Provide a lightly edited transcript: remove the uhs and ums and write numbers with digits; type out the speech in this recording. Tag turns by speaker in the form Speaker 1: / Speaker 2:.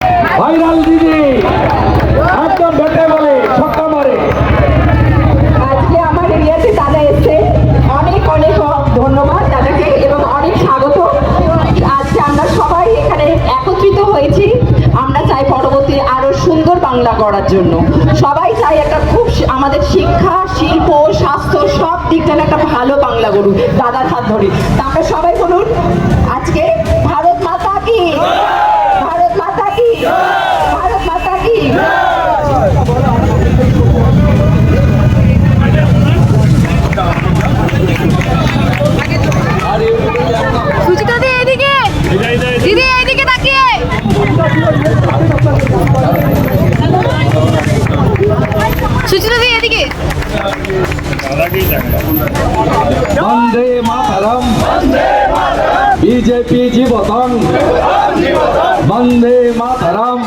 Speaker 1: Viral দিদি একদম বেটে বলে ছক্কা মারে।
Speaker 2: আজকে আমার এরিয়াতে দাদা এসছে, অনেক অনেক ধন্যবাদ দাদাকে এবং অনেক স্বাগত। আজকে আমরা সবাই এখানে একত্রিত হয়েছি, আমরা চাই পরবর্তী আরো সুন্দর বাংলা করার জন্য। সবাই চাই একটা খুব আমাদের শিক্ষা, শিল্প, স্বাস্থ্য সব দিক যেন একটা ভালো বাংলা গড়ুক দাদার হাত ধরে। তা আমরা সবাই বলুন আজকে ভারত মাতা কি, ভারত মাতা কি, ভারত মাতা কি।
Speaker 3: সুচিতা দি এদিকে, দিদি এদিকে তাকিয়ে। সুচিতা দি এদিকে।
Speaker 1: বন্দে মাতরম, বিজেপি জীবতং, বন্দে মাতরম।